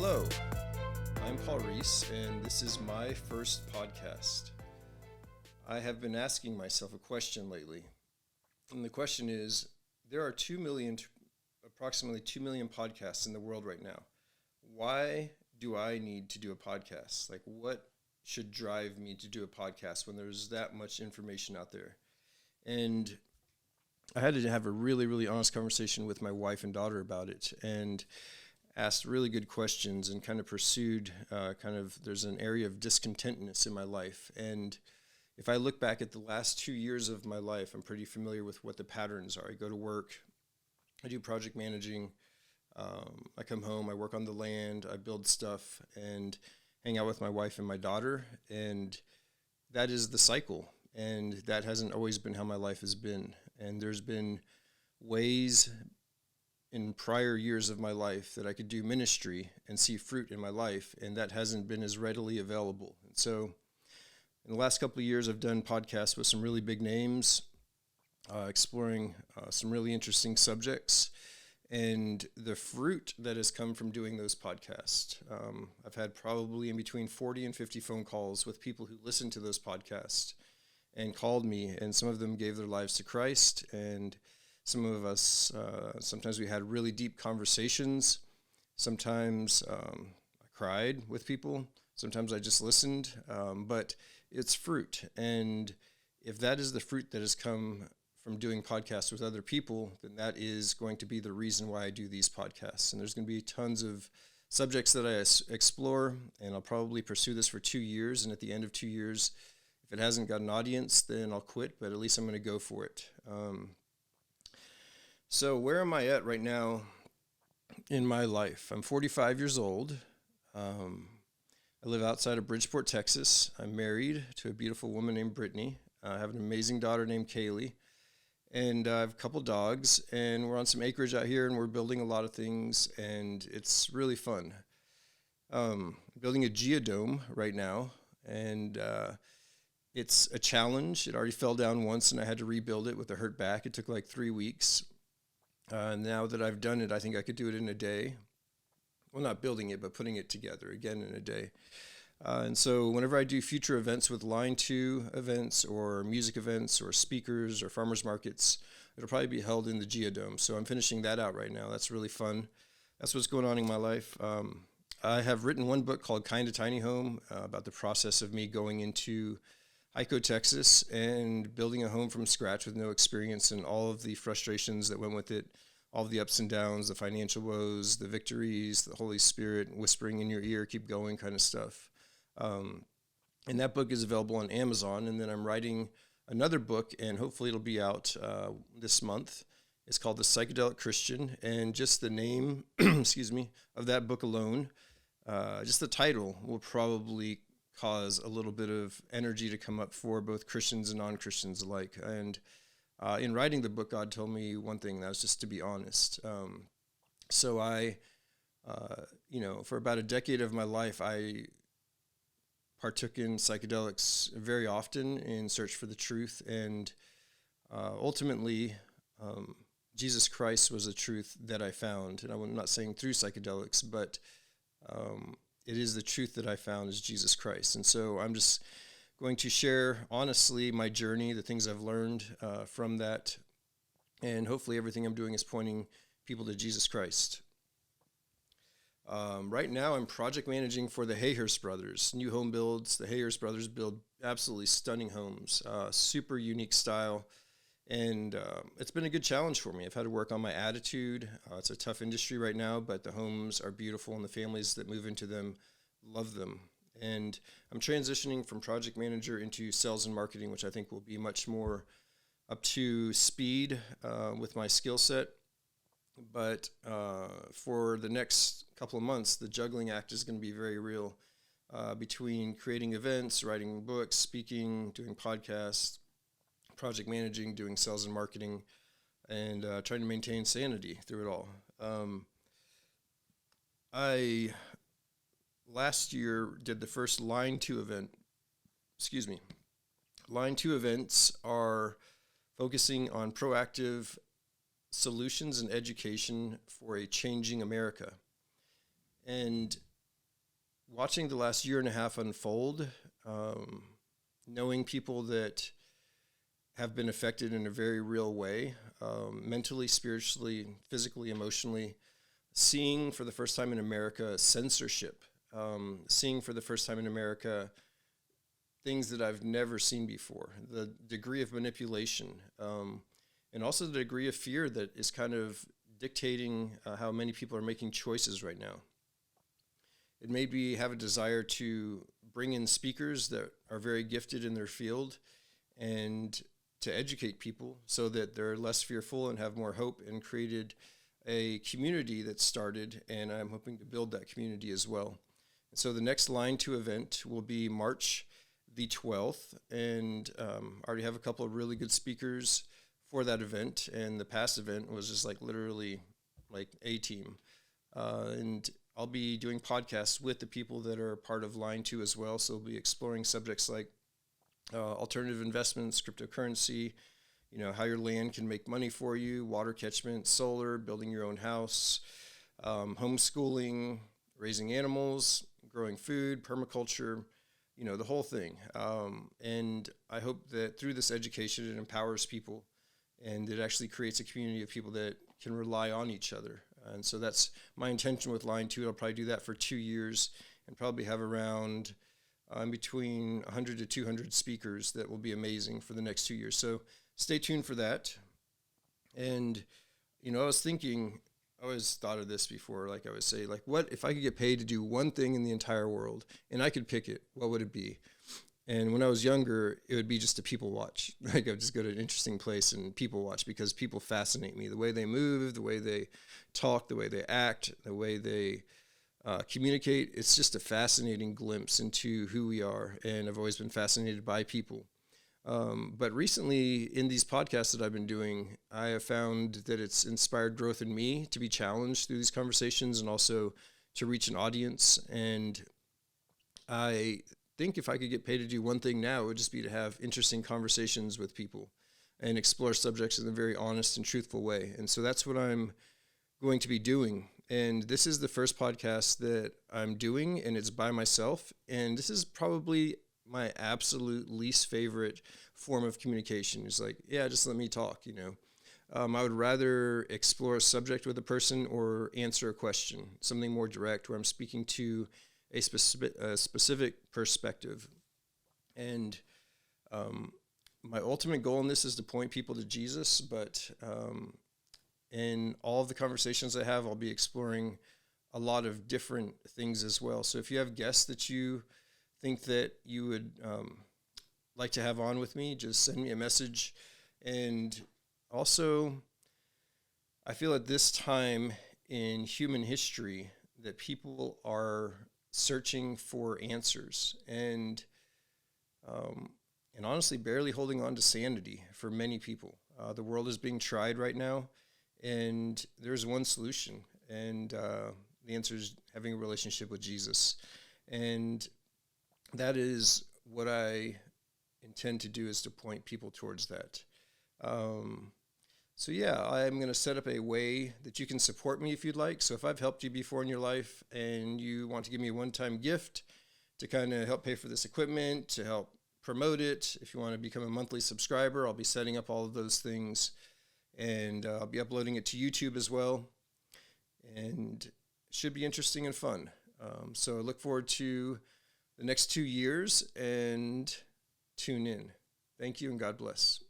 Hello, I'm Paul Risse, and this is my first podcast. I have been asking myself a question lately, and the question is, there are approximately 2 million podcasts in the world right now. Why do I need to do a podcast? Like, what should drive me to do a podcast when there's that much information out there? And I had to have a really, really honest conversation with my wife and daughter about it, and asked really good questions and kind of pursued there's an area of discontentness in my life. And if I look back at the last 2 years of my life, I'm pretty familiar with what the patterns are. I go to work, I do project managing, I come home, I work on the land, I build stuff, and hang out with my wife and my daughter. And that is the cycle. And that hasn't always been how my life has been. And there's been ways in prior years of my life that I could do ministry and see fruit in my life, and that hasn't been as readily available. And so in the last couple of years, I've done podcasts with some really big names, exploring some really interesting subjects, and the fruit that has come from doing those podcasts. I've had probably in between 40 and 50 phone calls with people who listened to those podcasts and called me, and some of them gave their lives to Christ, and some of us, sometimes we had really deep conversations. Sometimes I cried with people. Sometimes I just listened. But it's fruit. And if that is the fruit that has come from doing podcasts with other people, then that is going to be the reason why I do these podcasts. And there's going to be tons of subjects that I explore, and I'll probably pursue this for 2 years. And at the end of 2 years, if it hasn't got an audience, then I'll quit. But at least I'm going to go for it. So where am I at right now in my life? I'm 45 years old. I live outside of Bridgeport, Texas. I'm married to a beautiful woman named Brittany. I have an amazing daughter named Kaylee. And I have a couple dogs. And we're on some acreage out here, and we're building a lot of things. And it's really fun. Building a geodome right now. And it's a challenge. It already fell down once, and I had to rebuild it with a hurt back. It took like 3 weeks. Now that I've done it, I think I could do it in a day. Well, not building it, but putting it together again in a day. And so whenever I do future events with Line 2 events or music events or speakers or farmers markets, it'll probably be held in the Geodome. So I'm finishing that out right now. That's really fun. That's what's going on in my life. I have written one book called Kinda Tiny Home about the process of me going into Hyco, Texas, and building a home from scratch with no experience, and all of the frustrations that went with it, all of the ups and downs, the financial woes, the victories, the Holy Spirit whispering in your ear, keep going kind of stuff. And that book is available on Amazon. And then I'm writing another book, and hopefully it'll be out this month. It's called The Psychedelic Christian. And just the name, of that book alone, just the title will probably cause a little bit of energy to come up for both Christians and non-Christians alike. And in writing the book, God told me one thing, that was just to be honest. So I, for about a decade of my life, I partook in psychedelics very often in search for the truth. And ultimately, Jesus Christ was the truth that I found. And I'm not saying through psychedelics, but it is the truth that I found is Jesus Christ. And so I'm just going to share honestly my journey, the things I've learned from that. And hopefully everything I'm doing is pointing people to Jesus Christ. Right now I'm project managing for the Hayhurst Brothers, new home builds. The Hayhurst Brothers build absolutely stunning homes, super unique style. And it's been a good challenge for me. I've had to work on my attitude. It's a tough industry right now, but the homes are beautiful, and the families that move into them love them. And I'm transitioning from project manager into sales and marketing, which I think will be much more up to speed with my skill set. But for the next couple of months, the juggling act is going to be very real between creating events, writing books, speaking, doing podcasts, project managing, doing sales and marketing, and trying to maintain sanity through it all. I last year did the first Line 2 event. Line 2 events are focusing on proactive solutions and education for a changing America. And watching the last year and a half unfold, knowing people that have been affected in a very real way, mentally, spiritually, physically, emotionally, seeing for the first time in America censorship, seeing for the first time in America things that I've never seen before, the degree of manipulation, and also the degree of fear that is kind of dictating how many people are making choices right now. It made me have a desire to bring in speakers that are very gifted in their field and to educate people so that they're less fearful and have more hope, and created a community that started, and I'm hoping to build that community as well. And so the next Line 2 event will be March the 12th, and I already have a couple of really good speakers for that event, and the past event was just like literally like a team. And I'll be doing podcasts with the people that are part of Line 2 as well, so we'll be exploring subjects like alternative investments, cryptocurrency, how your land can make money for you, water catchment, solar, building your own house, homeschooling, raising animals, growing food, permaculture, the whole thing. And I hope that through this education, it empowers people, and it actually creates a community of people that can rely on each other. And so that's my intention with Line 2. I'll probably do that for 2 years and probably have around between 100 to 200 speakers that will be amazing for the next 2 years. So stay tuned for that. And, I was thinking, I always thought of this before, like I would say, like, what if I could get paid to do one thing in the entire world and I could pick it, what would it be? And when I was younger, it would be just to people watch. Like I would just go to an interesting place and people watch, because people fascinate me. The way they move, the way they talk, the way they act, the way they communicate. It's just a fascinating glimpse into who we are. And I've always been fascinated by people. But recently in these podcasts that I've been doing, I have found that it's inspired growth in me to be challenged through these conversations and also to reach an audience. And I think if I could get paid to do one thing now, it would just be to have interesting conversations with people and explore subjects in a very honest and truthful way. And so that's what I'm going to be doing. And this is the first podcast that I'm doing, and it's by myself. And this is probably my absolute least favorite form of communication. It's like, yeah, just let me talk, I would rather explore a subject with a person or answer a question, something more direct where I'm speaking to a specific perspective. And my ultimate goal in this is to point people to Jesus, but in all of the conversations I have, I'll be exploring a lot of different things as well. So if you have guests that you think that you would like to have on with me, just send me a message. And also, I feel at this time in human history that people are searching for answers and honestly barely holding on to sanity for many people. The world is being tried right now, and there's one solution, and the answer is having a relationship with Jesus. And that is what I intend to do, is to point people towards that. So yeah, I'm going to set up a way that you can support me if you'd like. So if I've helped you before in your life and you want to give me a one-time gift to kind of help pay for this equipment, to help promote it, if you want to become a monthly subscriber, I'll be setting up all of those things, and I'll be uploading it to YouTube as well. And it should be interesting and fun. So I look forward to the next 2 years, and tune in. Thank you, and God bless.